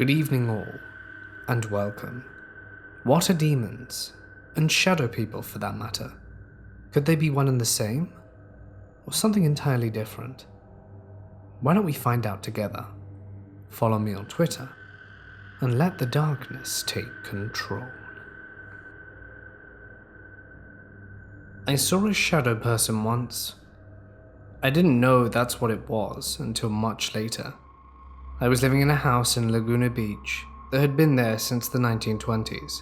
Good evening all, and welcome. What are demons? And shadow people for that matter? Could they be one and the same? Or something entirely different? Why don't we find out together? Follow me on Twitter, and let the darkness take control. I saw a shadow person once. I didn't know that's what it was until much later. I was living in a house in Laguna Beach that had been there since the 1920s.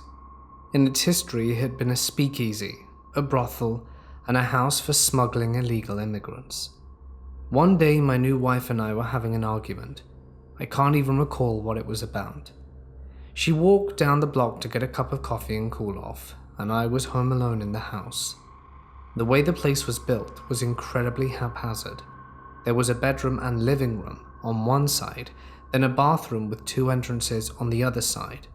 In its history, it had been a speakeasy, a brothel, and a house for smuggling illegal immigrants. One day, my new wife and I were having an argument. I can't even recall what it was about. She walked down the block to get a cup of coffee and cool off, and I was home alone in the house. The way the place was built was incredibly haphazard. There was a bedroom and living room on one side, then a bathroom with two entrances on the other side.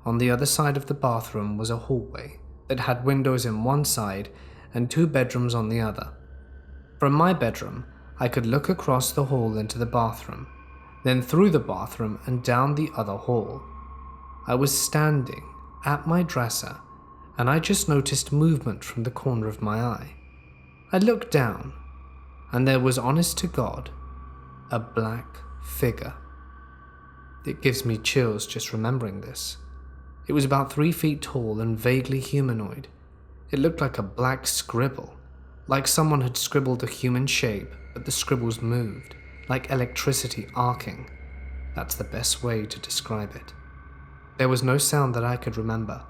On the other side of the bathroom was a hallway that had windows in one side and two bedrooms on the other. From my bedroom, I could look across the hall into the bathroom, then through the bathroom and down the other hall. I was standing at my dresser, and I just noticed movement from the corner of my eye. I looked down, and there was, honest to God, a black figure. It gives me chills just remembering this. It was about 3 feet tall and vaguely humanoid. It looked like a black scribble, like someone had scribbled a human shape, but the scribbles moved, like electricity arcing. That's the best way to describe it. There was no sound that I could remember.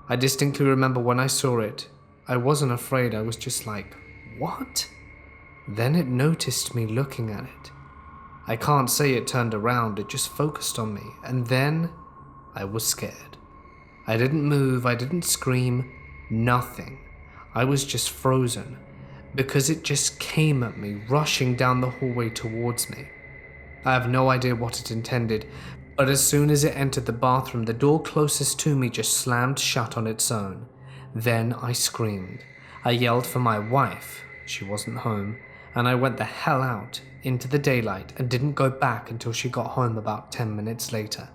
I distinctly remember when I saw it, I wasn't afraid, I was just like, what? Then it noticed me looking at it. I can't say it turned around, it just focused on me, and then I was scared. I didn't move, I didn't scream, nothing. I was just frozen, because it just came at me, rushing down the hallway towards me. I have no idea what it intended, but as soon as it entered the bathroom, the door closest to me just slammed shut on its own. Then I screamed. I yelled for my wife. She wasn't home, and I went the hell out into the daylight and didn't go back until she got home about 10 minutes later.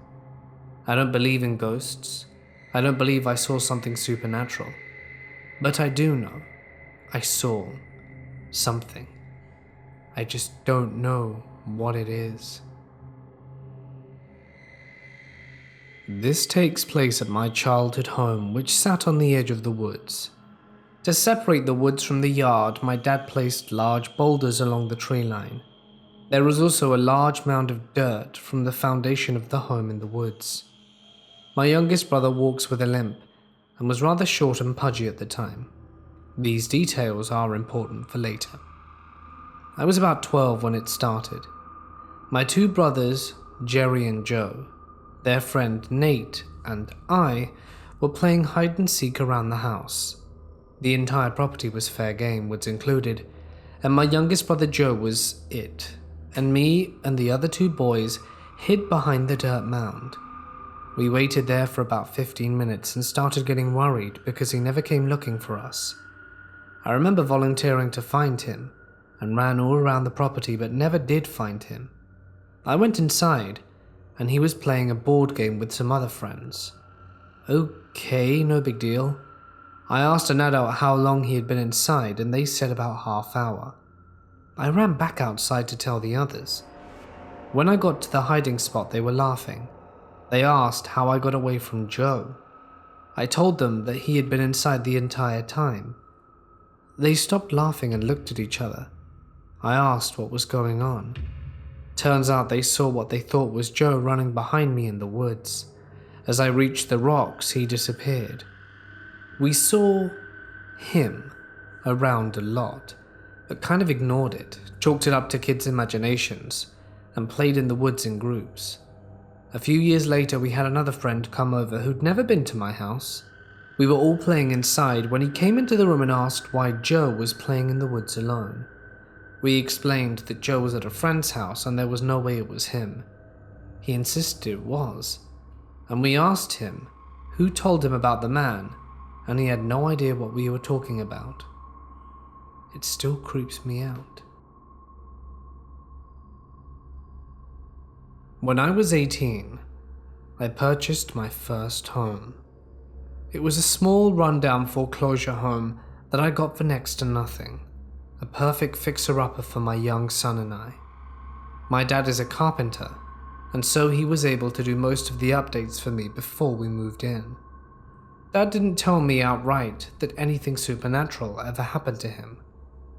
I don't believe in ghosts. I don't believe I saw something supernatural. But I do know I saw something. I just don't know what it is. This takes place at my childhood home, which sat on the edge of the woods. To separate the woods from the yard, my dad placed large boulders along the tree line. There was also a large mound of dirt from the foundation of the home in the woods. My youngest brother walks with a limp and was rather short and pudgy at the time. These details are important for later. I was about 12 when it started. My two brothers, Jerry and Joe, their friend Nate, and I were playing hide and seek around the house. The entire property was fair game, woods included, and my youngest brother Joe was it, and me and the other two boys hid behind the dirt mound. We waited there for about 15 minutes and started getting worried because he never came looking for us. I remember volunteering to find him and ran all around the property but never did find him. I went inside and he was playing a board game with some other friends. Okay, no big deal. I asked an adult how long he had been inside and they said about half hour. I ran back outside to tell the others. When I got to the hiding spot, they were laughing. They asked how I got away from Joe. I told them that he had been inside the entire time. They stopped laughing and looked at each other. I asked what was going on. Turns out they saw what they thought was Joe running behind me in the woods. As I reached the rocks, he disappeared. We saw him around a lot, but kind of ignored it, chalked it up to kids' imaginations, and played in the woods in groups. A few years later, we had another friend come over who'd never been to my house. We were all playing inside when he came into the room and asked why Joe was playing in the woods alone. We explained that Joe was at a friend's house and there was no way it was him. He insisted it was, and we asked him who told him about the man, and he had no idea what we were talking about. It still creeps me out. When I was 18, I purchased my first home. It was a small rundown foreclosure home that I got for next to nothing, a perfect fixer-upper for my young son and I. My dad is a carpenter, and so he was able to do most of the updates for me before we moved in. Dad didn't tell me outright that anything supernatural ever happened to him,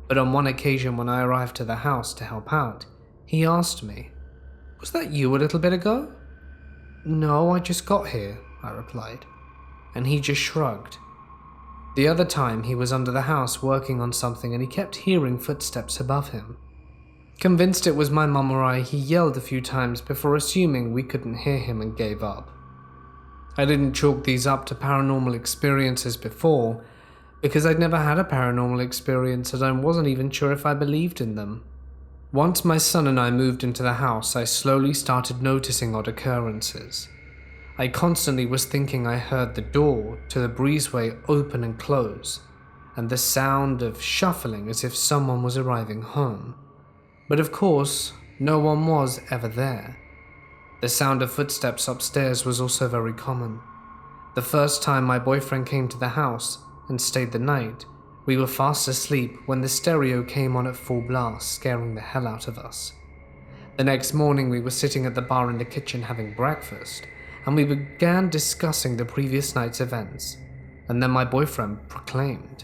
but on one occasion when I arrived to the house to help out, he asked me, "Was that you a little bit ago?" "No, I just got here," I replied, and he just shrugged. The other time he was under the house working on something and he kept hearing footsteps above him. Convinced it was my mum or I, he yelled a few times before assuming we couldn't hear him and gave up. I didn't chalk these up to paranormal experiences before, because I'd never had a paranormal experience and I wasn't even sure if I believed in them. Once my son and I moved into the house, I slowly started noticing odd occurrences. I constantly was thinking I heard the door to the breezeway open and close, and the sound of shuffling as if someone was arriving home. But of course, no one was ever there. The sound of footsteps upstairs was also very common. The first time my boyfriend came to the house and stayed the night, we were fast asleep when the stereo came on at full blast, scaring the hell out of us. The next morning we were sitting at the bar in the kitchen having breakfast, and we began discussing the previous night's events, and then my boyfriend proclaimed,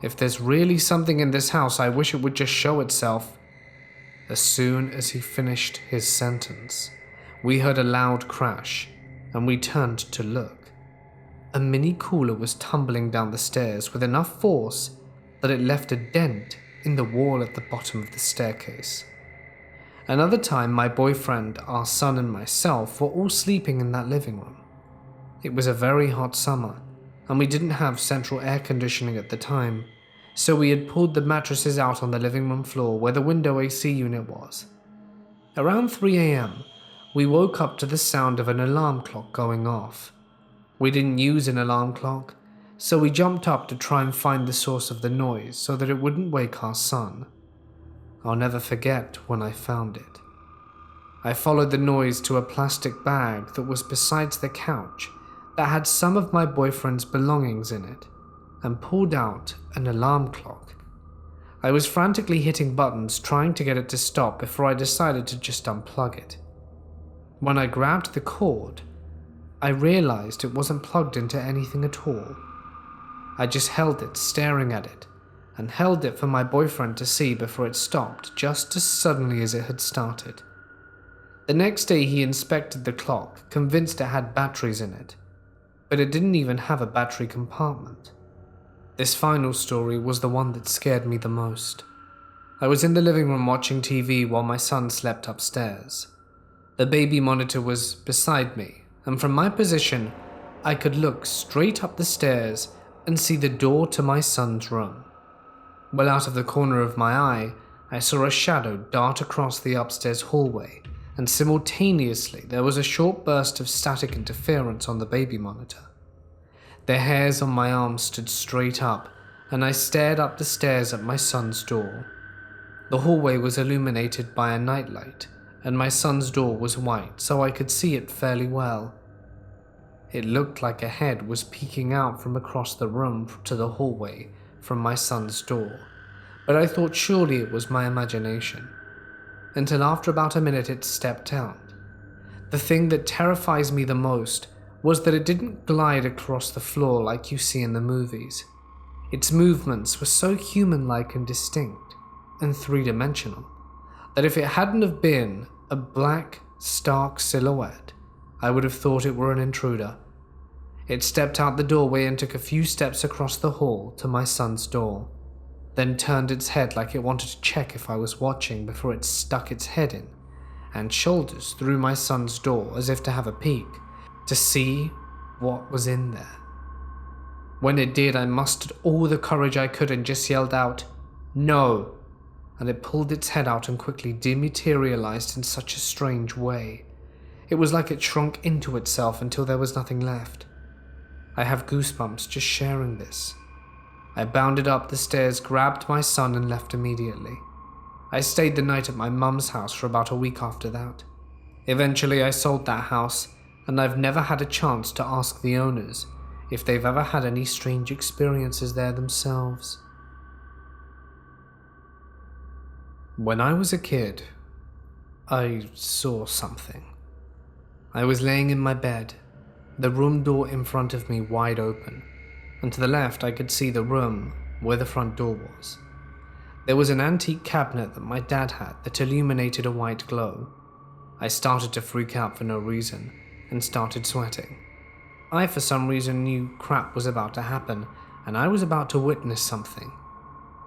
"If there's really something in this house, I wish it would just show itself." As soon as he finished his sentence, we heard a loud crash, and we turned to look. A mini cooler was tumbling down the stairs with enough force that it left a dent in the wall at the bottom of the staircase. Another time, my boyfriend, our son, and myself were all sleeping in that living room. It was a very hot summer, and we didn't have central air conditioning at the time, so we had pulled the mattresses out on the living room floor where the window AC unit was. Around 3 a.m., we woke up to the sound of an alarm clock going off. We didn't use an alarm clock, so we jumped up to try and find the source of the noise so that it wouldn't wake our son. I'll never forget when I found it. I followed the noise to a plastic bag that was beside the couch that had some of my boyfriend's belongings in it, and pulled out an alarm clock. I was frantically hitting buttons trying to get it to stop before I decided to just unplug it. When I grabbed the cord, I realized it wasn't plugged into anything at all. I just held it, staring at it, and held it for my boyfriend to see before it stopped just as suddenly as it had started. The next day he inspected the clock, convinced it had batteries in it, but it didn't even have a battery compartment. This final story was the one that scared me the most. I was in the living room watching TV while my son slept upstairs. The baby monitor was beside me, and from my position, I could look straight up the stairs and see the door to my son's room. Well out of the corner of my eye, I saw a shadow dart across the upstairs hallway, and simultaneously there was a short burst of static interference on the baby monitor. The hairs on my arms stood straight up, and I stared up the stairs at my son's door. The hallway was illuminated by a nightlight, and my son's door was white, so I could see it fairly well. It looked like a head was peeking out from across the room to the hallway from my son's door, but I thought surely it was my imagination. Until after about a minute it stepped out. The thing that terrifies me the most was that it didn't glide across the floor like you see in the movies. Its movements were so human-like and distinct, and three-dimensional, that if it hadn't have been a black, stark silhouette, I would have thought it were an intruder. It stepped out the doorway and took a few steps across the hall to my son's door, then turned its head like it wanted to check if I was watching before it stuck its head in, and shoulders through my son's door as if to have a peek, to see what was in there. When it did, I mustered all the courage I could and just yelled out, "No!" and it pulled its head out and quickly dematerialized in such a strange way. It was like it shrunk into itself until there was nothing left. I have goosebumps just sharing this. I bounded up the stairs, grabbed my son, and left immediately. I stayed the night at my mum's house for about a week after that. Eventually I sold that house, and I've never had a chance to ask the owners if they've ever had any strange experiences there themselves. When I was a kid, I saw something. I was laying in my bed, the room door in front of me wide open, and to the left I could see the room where the front door was. There was an antique cabinet that my dad had that illuminated a white glow. I started to freak out for no reason and started sweating. I, for some reason, knew crap was about to happen and I was about to witness something.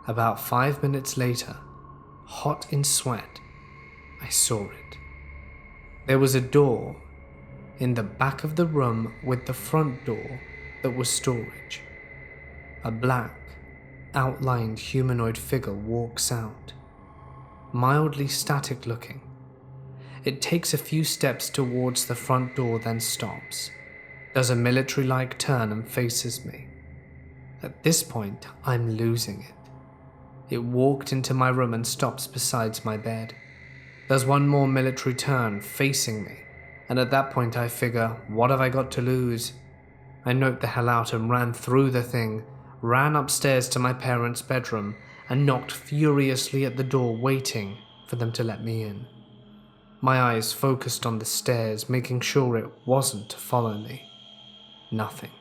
About 5 minutes later, hot in sweat, I saw it. There was a door in the back of the room with the front door that was storage. A black, outlined humanoid figure walks out, mildly static looking. It takes a few steps towards the front door, then stops, does a military-like turn and faces me. At this point, I'm losing it. It walked into my room and stops beside my bed. Does one more military turn, facing me, and at that point I figure, what have I got to lose? I noped the hell out and ran through the thing, ran upstairs to my parents' bedroom, and knocked furiously at the door, waiting for them to let me in. My eyes focused on the stairs, making sure it wasn't to follow me. Nothing.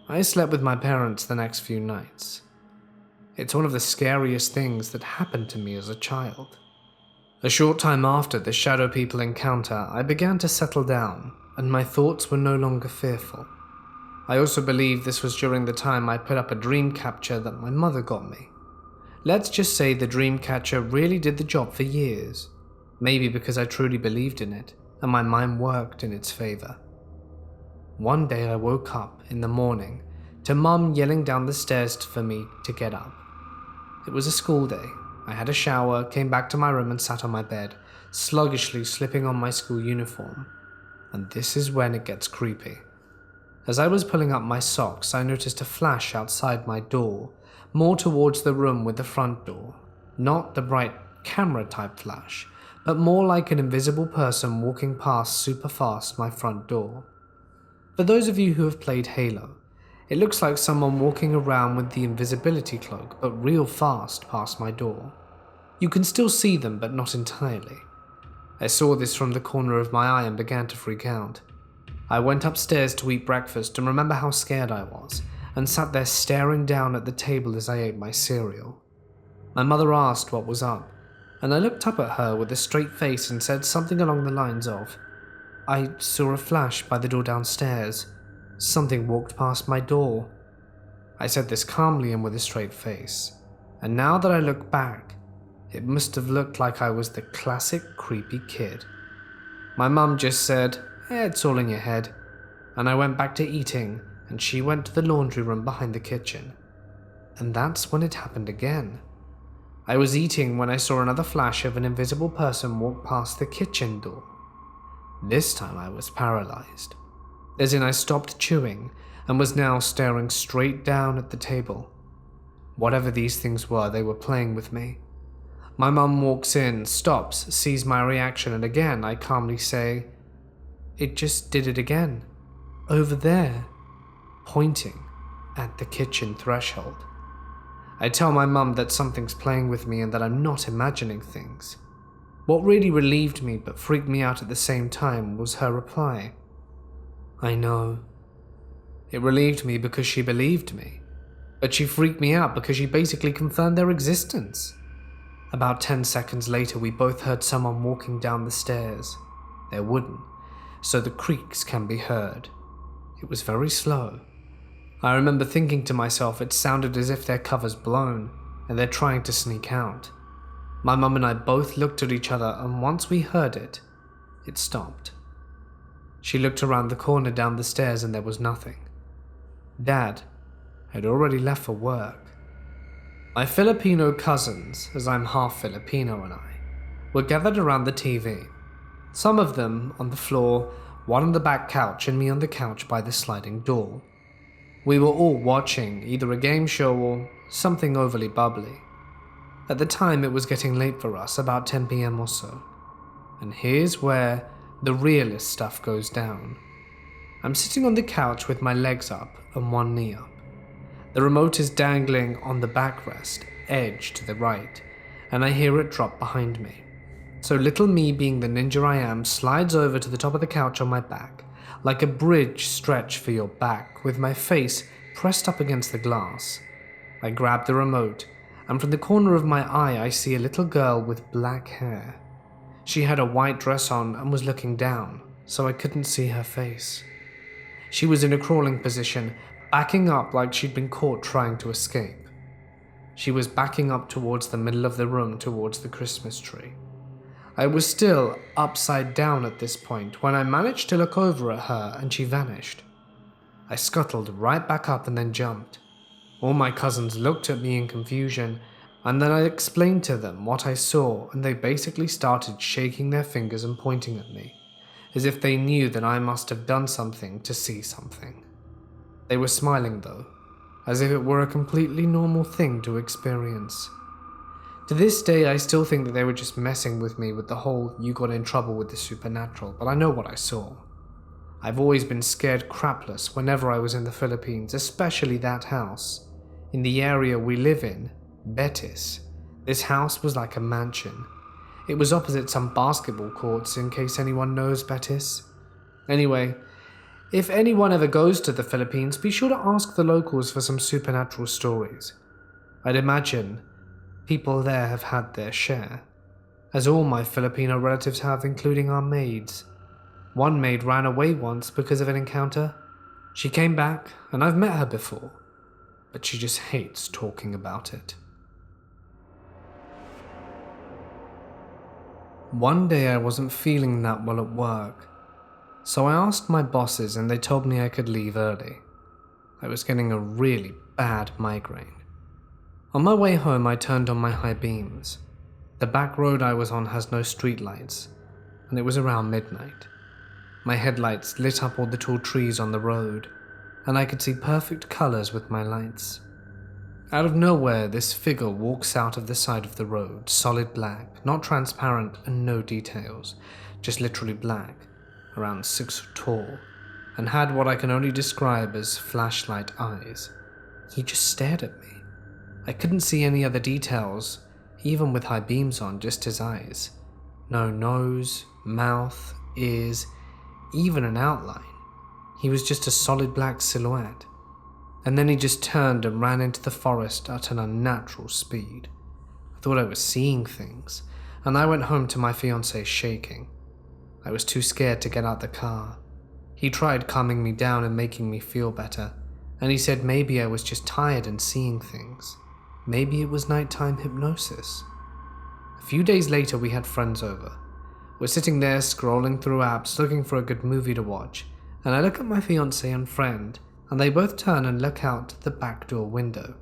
I slept with my parents the next few nights. It's one of the scariest things that happened to me as a child. A short time after the shadow people encounter, I began to settle down, and my thoughts were no longer fearful. I also believe this was during the time I put up a dream catcher that my mother got me. Let's just say the dream catcher really did the job for years, maybe because I truly believed in it, and my mind worked in its favor. One day I woke up in the morning to Mum yelling down the stairs for me to get up. It was a school day. I had a shower, came back to my room and sat on my bed, sluggishly slipping on my school uniform. And this is when it gets creepy. As I was pulling up my socks, I noticed a flash outside my door, more towards the room with the front door. Not the bright camera type flash, but more like an invisible person walking past super fast my front door. For those of you who have played Halo, it looks like someone walking around with the invisibility cloak, but real fast past my door. You can still see them, but not entirely. I saw this from the corner of my eye and began to freak out. I went upstairs to eat breakfast and remember how scared I was, and sat there staring down at the table as I ate my cereal. My mother asked what was up, and I looked up at her with a straight face and said something along the lines of, "I saw a flash by the door downstairs. Something walked past my door." I said this calmly and with a straight face, and now that I look back, it must have looked like I was the classic creepy kid. My mum just said, "It's all in your head," and I went back to eating, and she went to the laundry room behind the kitchen. And that's when it happened again. I was eating when I saw another flash of an invisible person walk past the kitchen door. This time I was paralyzed, as in I stopped chewing and was now staring straight down at the table. Whatever these things were, they were playing with me. My mum walks in, stops, sees my reaction, and again I calmly say, "It just did it again. Over there," pointing at the kitchen threshold. I tell my mum that something's playing with me and that I'm not imagining things. What really relieved me but freaked me out at the same time was her reply. "I know." It relieved me because she believed me, but she freaked me out because she basically confirmed their existence. About 10 seconds later, we both heard someone walking down the stairs. They're wooden, so the creaks can be heard. It was very slow. I remember thinking to myself it sounded as if their cover's blown and they're trying to sneak out. My mum and I both looked at each other, and once we heard it, it stopped. She looked around the corner down the stairs and there was nothing. Dad had already left for work. My Filipino cousins, as I'm half Filipino, and I were gathered around the TV. Some of them on the floor, one on the back couch and me on the couch by the sliding door. We were all watching either a game show or something overly bubbly. At the time it was getting late for us, about 10 p.m. or so. And here's where the realest stuff goes down. I'm sitting on the couch with my legs up and one knee up. The remote is dangling on the backrest, edge to the right, and I hear it drop behind me. So little me, being the ninja I am, slides over to the top of the couch on my back, like a bridge stretched for your back, with my face pressed up against the glass. I grab the remote, and from the corner of my eye I see a little girl with black hair. She had a white dress on and was looking down, so I couldn't see her face. She was in a crawling position, backing up like she'd been caught trying to escape. She was backing up towards the middle of the room, towards the Christmas tree. I was still upside down at this point when I managed to look over at her and she vanished. I scuttled right back up and then jumped. All my cousins looked at me in confusion, and then I explained to them what I saw, and they basically started shaking their fingers and pointing at me, as if they knew that I must have done something to see something. They were smiling though, as if it were a completely normal thing to experience. To this day, I still think that they were just messing with me with the whole "you got in trouble with the supernatural," but I know what I saw. I've always been scared crapless whenever I was in the Philippines, especially that house. In the area we live in, Betis, this house was like a mansion. It was opposite some basketball courts, in case anyone knows Betis. Anyway, if anyone ever goes to the Philippines, be sure to ask the locals for some supernatural stories. I'd imagine people there have had their share, as all my Filipino relatives have, including our maids. One maid ran away once because of an encounter. She came back, and I've met her before, but she just hates talking about it. One day I wasn't feeling that well at work, so I asked my bosses and they told me I could leave early. I was getting a really bad migraine. On my way home, I turned on my high beams. The back road I was on has no streetlights, and it was around midnight. My headlights lit up all the tall trees on the road, and I could see perfect colors with my lights. Out of nowhere, this figure walks out of the side of the road, solid black, not transparent and no details, just literally black, around 6 foot tall, and had what I can only describe as flashlight eyes. He just stared at me. I couldn't see any other details, even with high beams on, just his eyes. No nose, mouth, ears, even an outline. He was just a solid black silhouette. And then he just turned and ran into the forest at an unnatural speed. I thought I was seeing things, and I went home to my fiancé shaking. I was too scared to get out the car. He tried calming me down and making me feel better, and he said maybe I was just tired and seeing things. Maybe it was nighttime hypnosis. A few days later, we had friends over. We're sitting there scrolling through apps looking for a good movie to watch, and I look at my fiancé and friend, and they both turn and look out the back door window.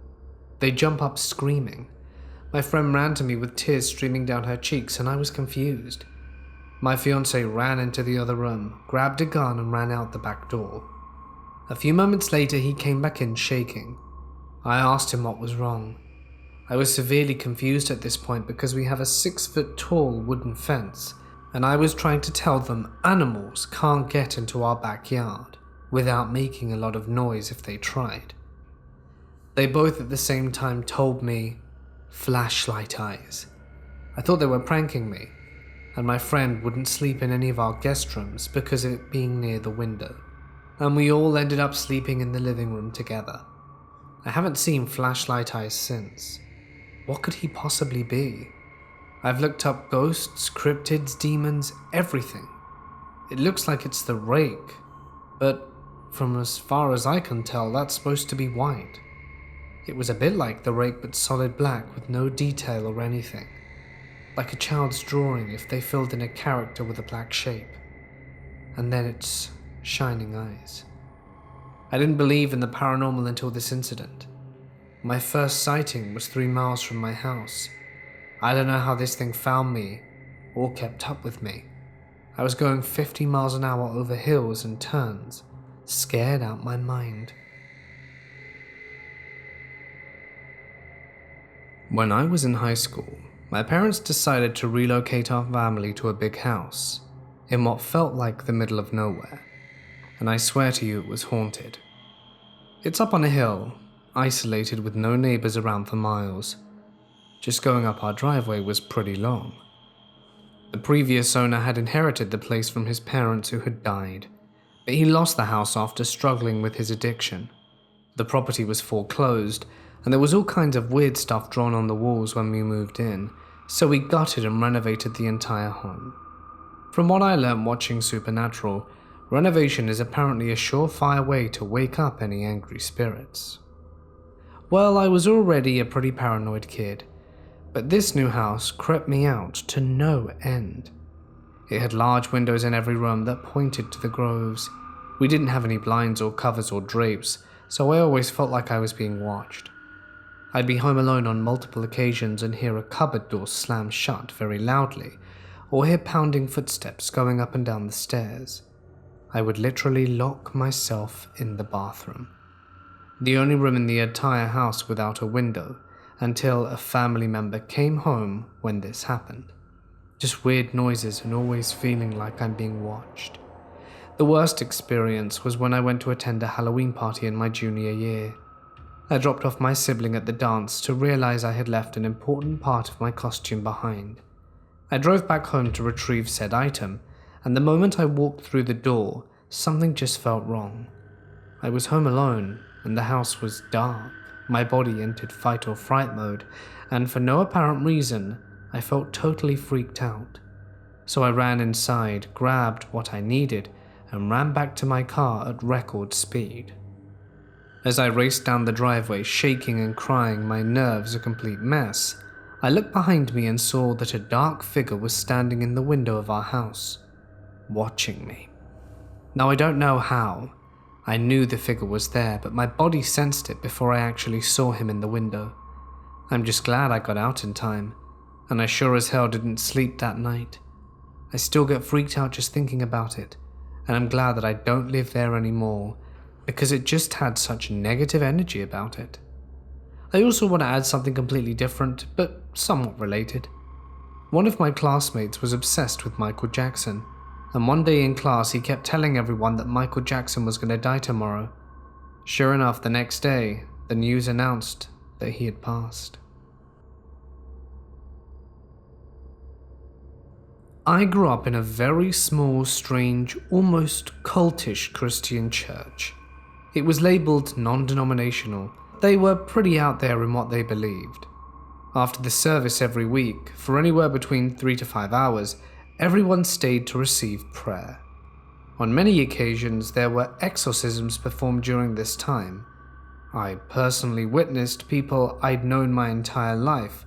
They jump up screaming. My friend ran to me with tears streaming down her cheeks, and I was confused. My fiancé ran into the other room, grabbed a gun, and ran out the back door. A few moments later, he came back in shaking. I asked him what was wrong. I was severely confused at this point because we have a 6 foot tall wooden fence, and I was trying to tell them animals can't get into our backyard without making a lot of noise if they tried. They both at the same time told me, flashlight eyes. I thought they were pranking me, and my friend wouldn't sleep in any of our guest rooms because of it being near the window, and we all ended up sleeping in the living room together. I haven't seen flashlight eyes since. What could he possibly be? I've looked up ghosts, cryptids, demons, everything. It looks like it's the rake, but from as far as I can tell, that's supposed to be white. It was a bit like the rake but solid black with no detail or anything. Like a child's drawing if they filled in a character with a black shape. And then it's shining eyes. I didn't believe in the paranormal until this incident. My first sighting was 3 miles from my house. I don't know how this thing found me or kept up with me. I was going 50 miles an hour over hills and turns, scared out my mind. When I was in high school, my parents decided to relocate our family to a big house. in what felt like the middle of nowhere, and I swear to you it was haunted. It's up on a hill, isolated with no neighbors around for miles. Just going up our driveway was pretty long. The previous owner had inherited the place from his parents who had died, but he lost the house after struggling with his addiction. The property was foreclosed, and there was all kinds of weird stuff drawn on the walls when we moved in, so we gutted and renovated the entire home. From what I learned watching Supernatural, renovation is apparently a surefire way to wake up any angry spirits. Well, I was already a pretty paranoid kid, but this new house crept me out to no end. It had large windows in every room that pointed to the groves. We didn't have any blinds or covers or drapes, so I always felt like I was being watched. I'd be home alone on multiple occasions and hear a cupboard door slam shut very loudly, or hear pounding footsteps going up and down the stairs. I would literally lock myself in the bathroom, the only room in the entire house without a window, until a family member came home when this happened. Just weird noises and always feeling like I'm being watched. The worst experience was when I went to attend a Halloween party in my junior year. I dropped off my sibling at the dance to realize I had left an important part of my costume behind. I drove back home to retrieve said item, and the moment I walked through the door, something just felt wrong. I was home alone, and the house was dark. My body entered fight or fright mode, and for no apparent reason, I felt totally freaked out. So I ran inside, grabbed what I needed, and ran back to my car at record speed. As I raced down the driveway, shaking and crying, my nerves a complete mess, I looked behind me and saw that a dark figure was standing in the window of our house, watching me. Now I don't know how. I knew the figure was there, but my body sensed it before I actually saw him in the window. I'm just glad I got out in time, and I sure as hell didn't sleep that night. I still get freaked out just thinking about it, and I'm glad that I don't live there anymore, because it just had such negative energy about it. I also want to add something completely different, but somewhat related. One of my classmates was obsessed with Michael Jackson, and one day in class he kept telling everyone that Michael Jackson was going to die tomorrow. Sure enough, the next day, the news announced that he had passed. I grew up in a very small, strange, almost cultish Christian church. It was labeled non-denominational. They were pretty out there in what they believed. After the service every week, for anywhere between 3 to 5 hours, everyone stayed to receive prayer. On many occasions, there were exorcisms performed during this time. I personally witnessed people I'd known my entire life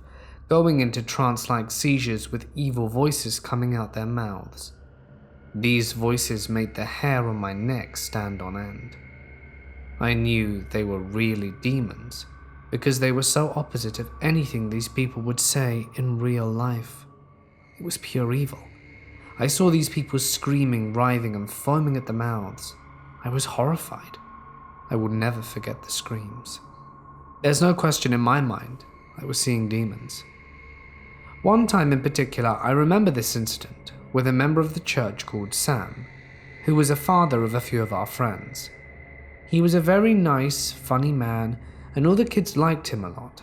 going into trance-like seizures with evil voices coming out their mouths. These voices made the hair on my neck stand on end. I knew they were really demons because they were so opposite of anything these people would say in real life. It was pure evil. I saw these people screaming, writhing, and foaming at the mouths. I was horrified. I will never forget the screams. There's no question in my mind, I was seeing demons. One time in particular, I remember this incident with a member of the church called Sam, who was a father of a few of our friends. He was a very nice, funny man, and all the kids liked him a lot.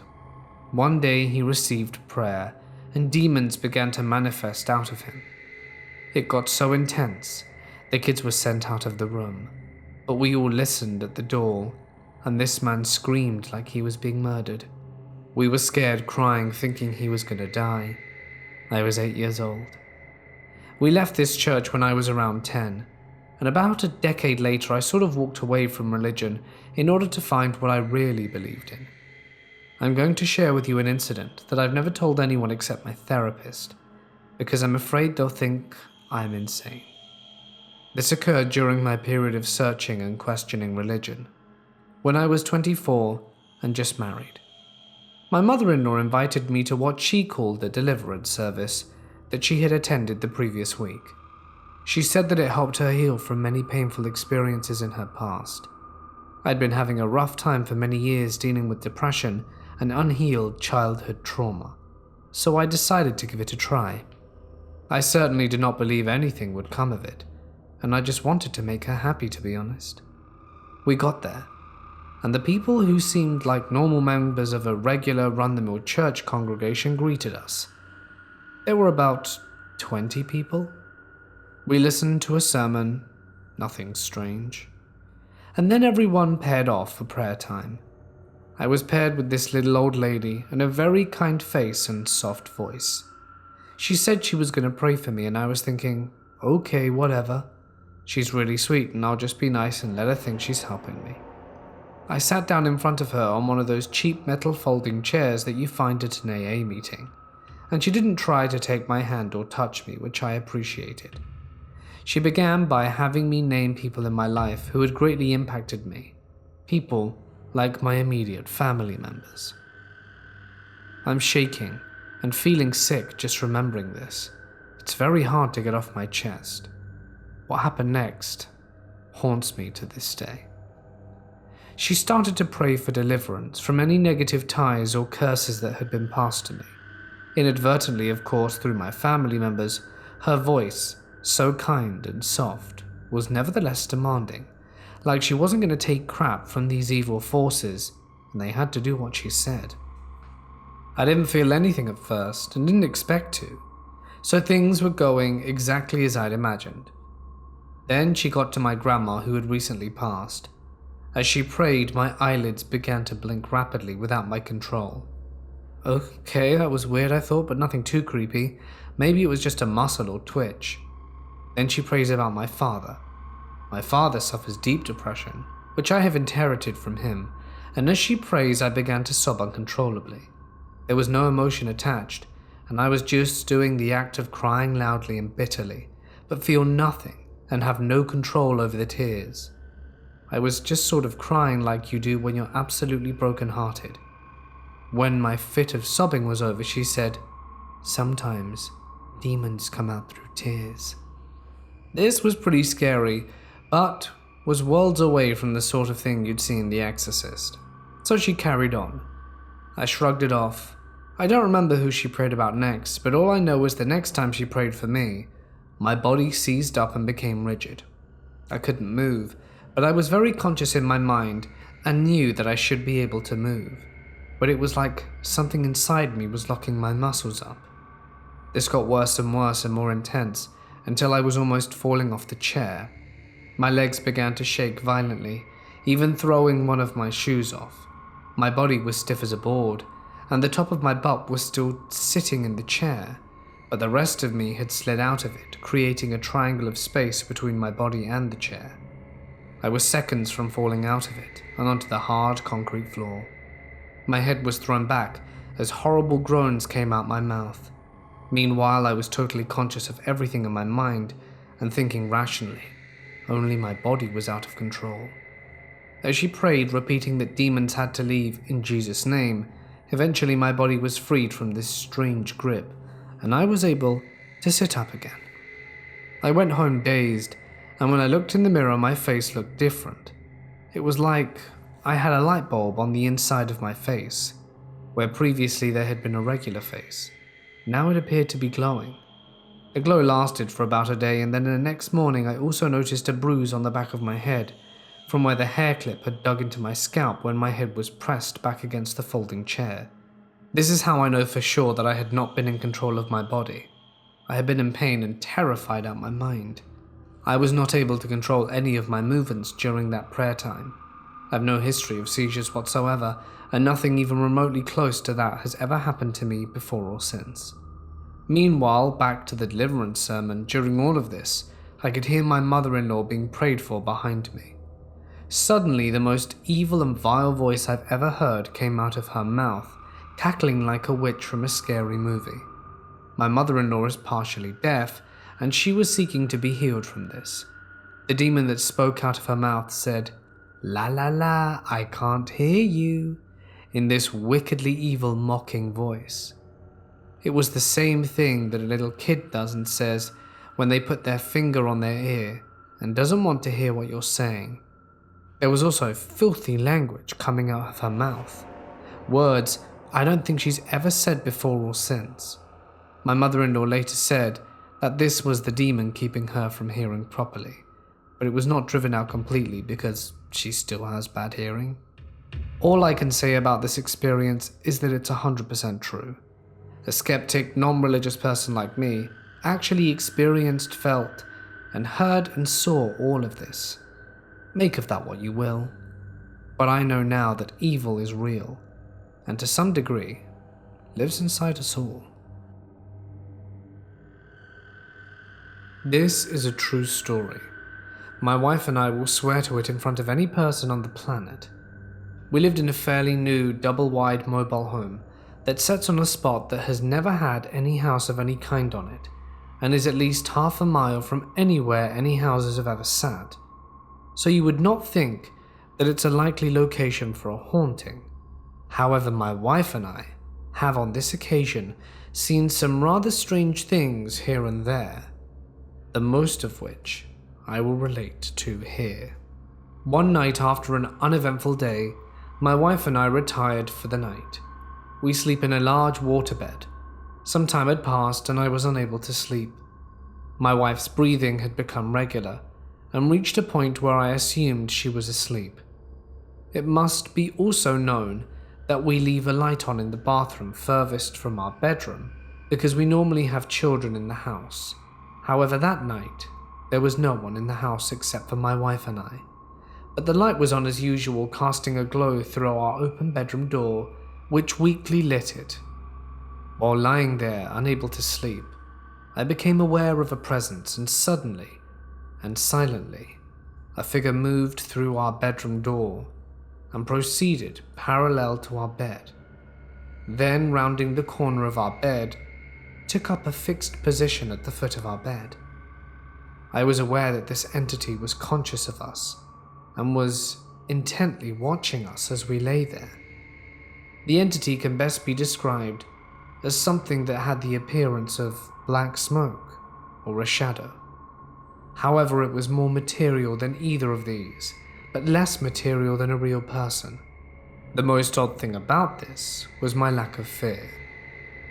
One day he received prayer, and demons began to manifest out of him. It got so intense, the kids were sent out of the room, but we all listened at the door, and this man screamed like he was being murdered. We were scared, crying, thinking he was gonna die. I was 8 years old. We left this church when I was around 10, and about a decade later I sort of walked away from religion in order to find what I really believed in. I'm going to share with you an incident that I've never told anyone except my therapist, because I'm afraid they'll think I'm insane. This occurred during my period of searching and questioning religion, when I was 24 and just married. My mother-in-law invited me to what she called a deliverance service that she had attended the previous week. She said that it helped her heal from many painful experiences in her past. I'd been having a rough time for many years dealing with depression and unhealed childhood trauma, so I decided to give it a try. I certainly did not believe anything would come of it, and I just wanted to make her happy, to be honest. We got there, and the people who seemed like normal members of a regular run-the-mill church congregation greeted us. There were about 20 people. We listened to a sermon, nothing strange. And then everyone paired off for prayer time. I was paired with this little old lady and a very kind face and soft voice. She said she was going to pray for me, and I was thinking, okay, whatever. She's really sweet and I'll just be nice and let her think she's helping me. I sat down in front of her on one of those cheap metal folding chairs that you find at an AA meeting, and she didn't try to take my hand or touch me, which I appreciated. She began by having me name people in my life who had greatly impacted me, people like my immediate family members. I'm shaking and feeling sick just remembering this. It's very hard to get off my chest. What happened next haunts me to this day. She started to pray for deliverance from any negative ties or curses that had been passed to me. Inadvertently, of course, through my family members, her voice, so kind and soft, was nevertheless demanding, like she wasn't going to take crap from these evil forces, and they had to do what she said. I didn't feel anything at first, and didn't expect to, so things were going exactly as I'd imagined. Then she got to my grandma, who had recently passed. As she prayed, my eyelids began to blink rapidly without my control. Okay, that was weird, I thought, but nothing too creepy. Maybe it was just a muscle or twitch. Then she prays about my father. My father suffers deep depression, which I have inherited from him, and as she prays, I began to sob uncontrollably. There was no emotion attached, and I was just doing the act of crying loudly and bitterly, but feel nothing and have no control over the tears. I was just sort of crying like you do when you're absolutely broken-hearted. When my fit of sobbing was over, she said, "Sometimes demons come out through tears." This was pretty scary, but was worlds away from the sort of thing you'd see in The Exorcist. So she carried on. I shrugged it off. I don't remember who she prayed about next, but all I know is the next time she prayed for me, my body seized up and became rigid. I couldn't move, but I was very conscious in my mind and knew that I should be able to move. But it was like something inside me was locking my muscles up. This got worse and more intense, until I was almost falling off the chair. My legs began to shake violently, even throwing one of my shoes off. My body was stiff as a board, and the top of my butt was still sitting in the chair, but the rest of me had slid out of it, creating a triangle of space between my body and the chair. I was seconds from falling out of it and onto the hard concrete floor. My head was thrown back as horrible groans came out my mouth. Meanwhile, I was totally conscious of everything in my mind and thinking rationally. Only my body was out of control. As she prayed, repeating that demons had to leave in Jesus' name, eventually my body was freed from this strange grip, and I was able to sit up again. I went home dazed, and when I looked in the mirror, my face looked different. It was like I had a light bulb on the inside of my face, where previously there had been a regular face. Now it appeared to be glowing. The glow lasted for about a day, and then the next morning I also noticed a bruise on the back of my head, from where the hair clip had dug into my scalp when my head was pressed back against the folding chair. This is how I know for sure that I had not been in control of my body. I had been in pain and terrified out my mind. I was not able to control any of my movements during that prayer time. I have no history of seizures whatsoever, and nothing even remotely close to that has ever happened to me before or since. Meanwhile, back to the deliverance sermon, during all of this, I could hear my mother-in-law being prayed for behind me. Suddenly, the most evil and vile voice I've ever heard came out of her mouth, cackling like a witch from a scary movie. My mother-in-law is partially deaf, and she was seeking to be healed from this. The demon that spoke out of her mouth said, "La la la, I can't hear you," in this wickedly evil mocking voice. It was the same thing that a little kid does and says when they put their finger on their ear and doesn't want to hear what you're saying. There was also filthy language coming out of her mouth. Words I don't think she's ever said before or since. My mother-in-law later said that this was the demon keeping her from hearing properly, but it was not driven out completely because she still has bad hearing. All I can say about this experience is that it's 100% true. A skeptic, non-religious person like me actually experienced, felt, and heard and saw all of this. Make of that what you will. But I know now that evil is real, and to some degree, lives inside us all. This is a true story. My wife and I will swear to it in front of any person on the planet. We lived in a fairly new, double-wide mobile home that sits on a spot that has never had any house of any kind on it, and is at least half a mile from anywhere any houses have ever sat. So you would not think that it's a likely location for a haunting. However, my wife and I have on this occasion seen some rather strange things here and there, the most of which I will relate to here. One night after an uneventful day, my wife and I retired for the night. We sleep in a large waterbed. Some time had passed and I was unable to sleep. My wife's breathing had become regular and reached a point where I assumed she was asleep. It must be also known that we leave a light on in the bathroom furthest from our bedroom because we normally have children in the house. However, that night, there was no one in the house except for my wife and I, but the light was on as usual, casting a glow through our open bedroom door, which weakly lit it. While lying there, unable to sleep, I became aware of a presence, and suddenly, and silently, a figure moved through our bedroom door and proceeded parallel to our bed. Then, rounding the corner of our bed, took up a fixed position at the foot of our bed. I was aware that this entity was conscious of us and was intently watching us as we lay there. The entity can best be described as something that had the appearance of black smoke or a shadow. However, it was more material than either of these, but less material than a real person. The most odd thing about this was my lack of fear.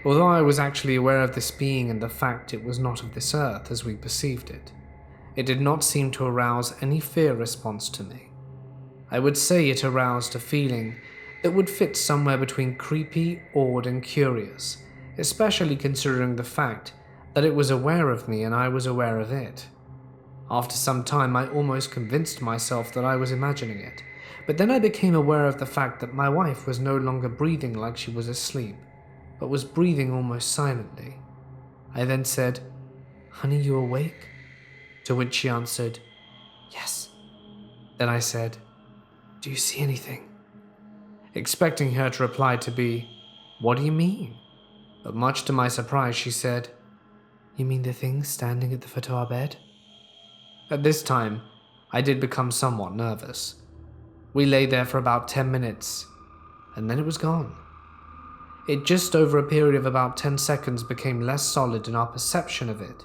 Although I was actually aware of this being and the fact it was not of this earth as we perceived it, it did not seem to arouse any fear response to me. I would say it aroused a feeling that would fit somewhere between creepy, awed, and curious, especially considering the fact that it was aware of me and I was aware of it. After some time, I almost convinced myself that I was imagining it, but then I became aware of the fact that my wife was no longer breathing like she was asleep, but was breathing almost silently. I then said, "Honey, you awake?" To which she answered, "Yes." Then I said, "Do you see anything?" Expecting her to reply to be, "What do you mean?" But much to my surprise, she said, "You mean the thing standing at the foot of our bed?" At this time, I did become somewhat nervous. We lay there for about 10 minutes, and then it was gone. It just over a period of about 10 seconds became less solid and our perception of it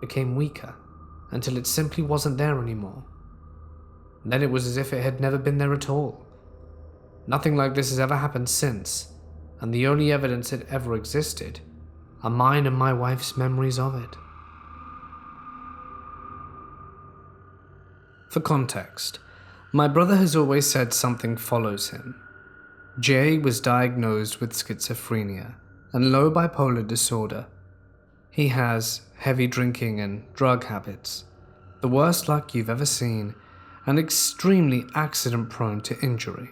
became weaker until it simply wasn't there anymore. And then it was as if it had never been there at all. Nothing like this has ever happened since, and the only evidence it ever existed are mine and my wife's memories of it. For context, my brother has always said something follows him. Jay was diagnosed with schizophrenia and low bipolar disorder. He has heavy drinking and drug habits, the worst luck you've ever seen, and extremely accident-prone to injury.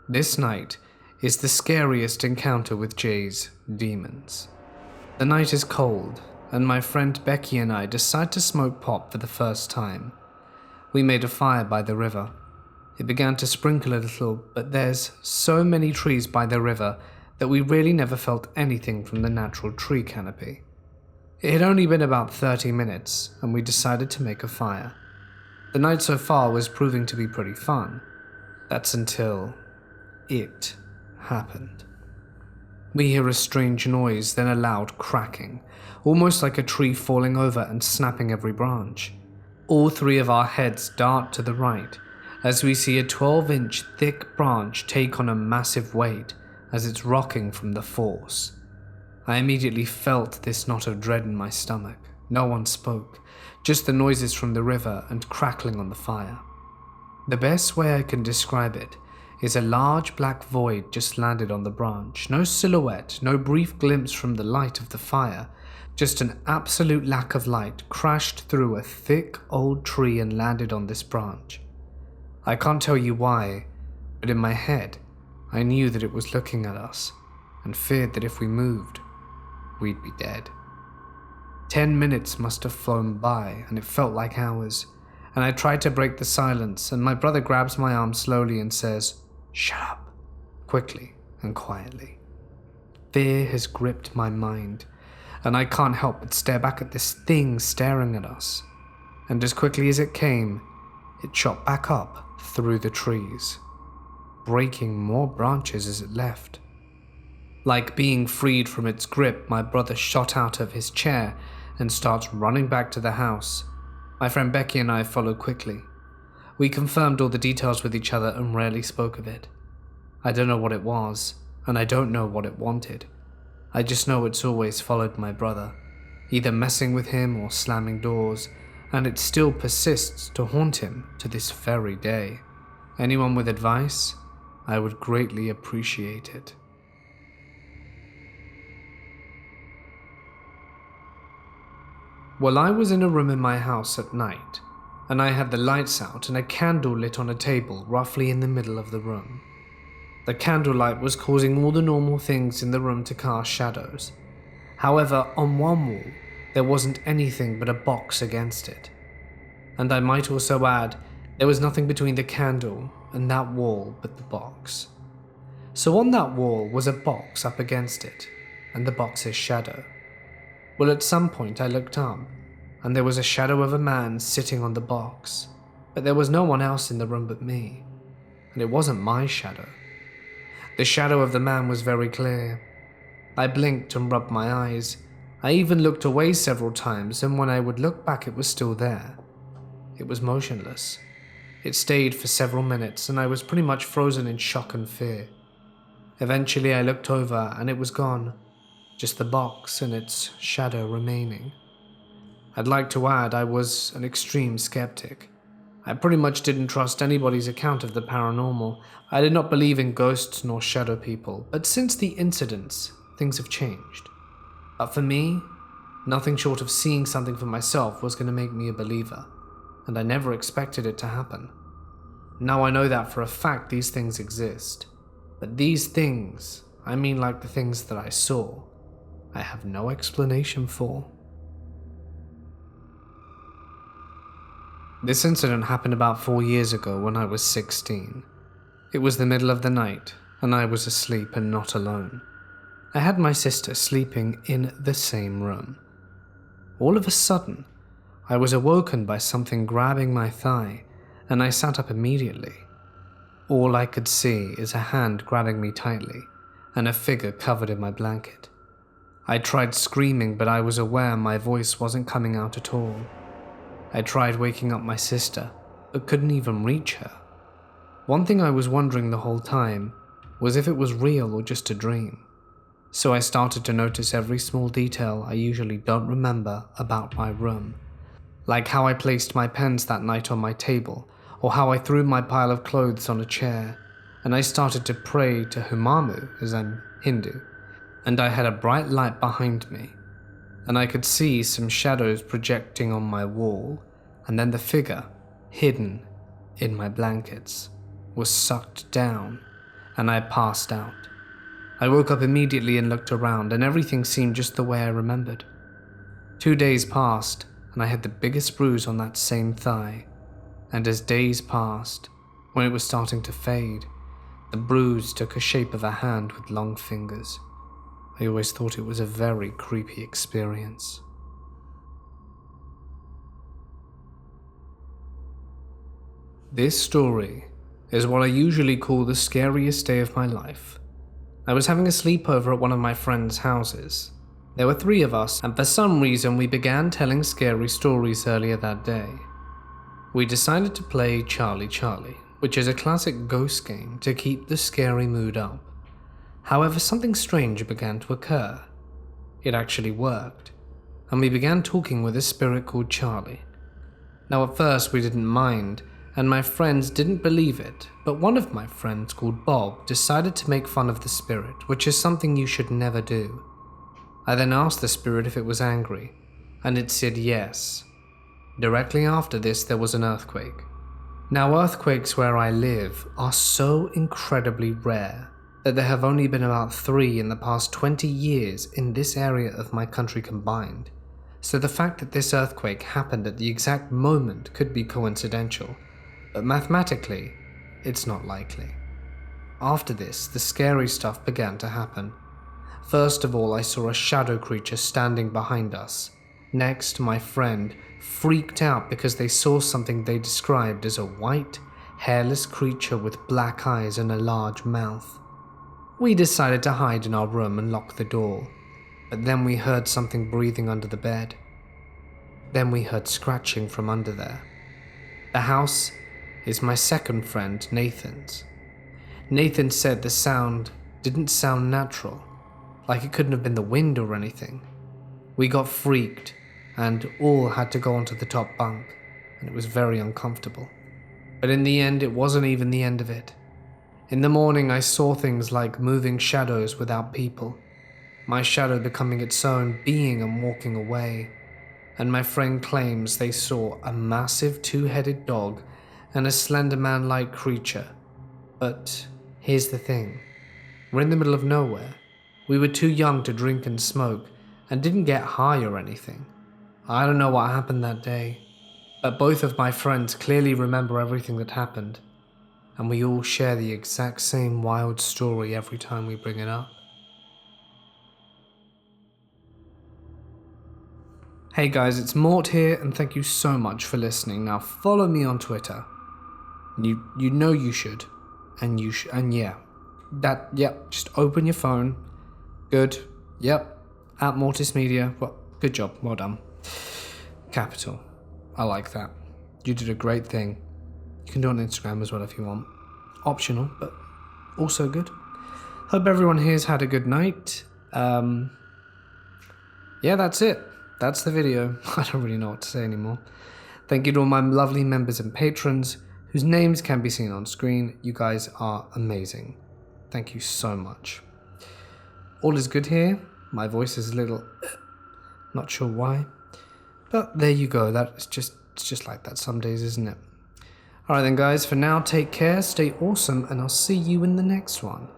This night is the scariest encounter with Jay's demons. The night is cold, and my friend Becky and I decide to smoke pot for the first time. We made a fire by the river. It began to sprinkle a little, but there's so many trees by the river that we really never felt anything from the natural tree canopy. It had only been about 30 minutes, and we decided to make a fire. The night so far was proving to be pretty fun. That's until it happened. We hear a strange noise, then a loud cracking, almost like a tree falling over and snapping every branch. All three of our heads dart to the right, as we see a 12-inch thick branch take on a massive weight as it's rocking from the force. I immediately felt this knot of dread in my stomach. No one spoke, just the noises from the river and crackling on the fire. The best way I can describe it is a large black void just landed on the branch. No silhouette, no brief glimpse from the light of the fire, just an absolute lack of light crashed through a thick old tree and landed on this branch. I can't tell you why, but in my head, I knew that it was looking at us and feared that if we moved, we'd be dead. 10 minutes must have flown by and it felt like hours, and I tried to break the silence, and my brother grabs my arm slowly and says, "Shut up," quickly and quietly. Fear has gripped my mind, and I can't help but stare back at this thing staring at us. And as quickly as it came, it shot back up through the trees, breaking more branches as it left. Like being freed from its grip, my brother shot out of his chair and starts running back to the house. My friend Becky and I followed quickly. We confirmed all the details with each other and rarely spoke of it. I don't know what it was, and I don't know what it wanted. I just know it's always followed my brother, either messing with him or slamming doors, and it still persists to haunt him to this very day. Anyone with advice? I would greatly appreciate it. Well, I was in a room in my house at night, and I had the lights out and a candle lit on a table roughly in the middle of the room. The candlelight was causing all the normal things in the room to cast shadows. However, on one wall, there wasn't anything but a box against it. And I might also add, there was nothing between the candle and that wall but the box. So on that wall was a box up against it, and the box's shadow. Well, at some point I looked up, and there was a shadow of a man sitting on the box, but there was no one else in the room but me, and it wasn't my shadow. The shadow of the man was very clear. I blinked and rubbed my eyes. I even looked away several times, and when I would look back it was still there. It was motionless. It stayed for several minutes, and I was pretty much frozen in shock and fear. Eventually I looked over and it was gone, just the box and its shadow remaining. I'd like to add I was an extreme skeptic. I pretty much didn't trust anybody's account of the paranormal. I did not believe in ghosts nor shadow people, but since the incidents, things have changed. But for me, nothing short of seeing something for myself was going to make me a believer, and I never expected it to happen. Now I know that for a fact these things exist, but these things, I mean like the things that I saw, I have no explanation for. This incident happened about 4 years ago when I was 16. It was the middle of the night, and I was asleep and not alone. I had my sister sleeping in the same room. All of a sudden, I was awoken by something grabbing my thigh, and I sat up immediately. All I could see is a hand grabbing me tightly, and a figure covered in my blanket. I tried screaming, but I was aware my voice wasn't coming out at all. I tried waking up my sister, but couldn't even reach her. One thing I was wondering the whole time was if it was real or just a dream. So I started to notice every small detail I usually don't remember about my room. Like how I placed my pens that night on my table, or how I threw my pile of clothes on a chair, and I started to pray to Humamu, as I'm Hindu, and I had a bright light behind me, and I could see some shadows projecting on my wall, and then the figure, hidden in my blankets, was sucked down, and I passed out. I woke up immediately and looked around, and everything seemed just the way I remembered. 2 days passed, and I had the biggest bruise on that same thigh, and as days passed, when it was starting to fade, the bruise took a shape of a hand with long fingers. I always thought it was a very creepy experience. This story is what I usually call the scariest day of my life. I was having a sleepover at one of my friends' houses. There were 3 of us, and for some reason we began telling scary stories earlier that day. We decided to play Charlie Charlie, which is a classic ghost game to keep the scary mood up. However, something strange began to occur. It actually worked. and we began talking with a spirit called Charlie. Now at first we didn't mind, and my friends didn't believe it, but one of my friends called Bob decided to make fun of the spirit, which is something you should never do. I then asked the spirit if it was angry, and it said yes. Directly after this there was an earthquake. Now earthquakes where I live are so incredibly rare that there have only been about 3 in the past 20 years in this area of my country combined. So the fact that this earthquake happened at the exact moment could be coincidental, but mathematically, it's not likely. After this, the scary stuff began to happen. First of all, I saw a shadow creature standing behind us. Next, my friend freaked out because they saw something they described as a white, hairless creature with black eyes and a large mouth. We decided to hide in our room and lock the door, but then we heard something breathing under the bed. Then we heard scratching from under there. The house is my second friend, Nathan's. Nathan said the sound didn't sound natural, like it couldn't have been the wind or anything. We got freaked and all had to go onto the top bunk, and it was very uncomfortable. But in the end, it wasn't even the end of it. In the morning, I saw things like moving shadows without people, my shadow becoming its own being and walking away, and my friend claims they saw a massive 2-headed dog and a slender man-like creature. But here's the thing, we're in the middle of nowhere. We were too young to drink and smoke and didn't get high or anything. I don't know what happened that day, but both of my friends clearly remember everything that happened, and we all share the exact same wild story every time we bring it up. Hey guys, it's Mort here, and thank you so much for listening. Now follow me on Twitter. You know you should, and just open your phone. Good, yep, at Mortismedia. Well, good job, well done. Capital, I like that. You did a great thing. You can do it on Instagram as well if you want. Optional, but also good. Hope everyone here's had a good night. Yeah, that's it. That's the video. I don't really know what to say anymore. Thank you to all my lovely members and patrons whose names can be seen on screen. You guys are amazing. Thank you so much. All is good here. My voice is a little... not sure why. But there you go. It's just like that some days, isn't it? Alright then guys, for now, take care, stay awesome, and I'll see you in the next one.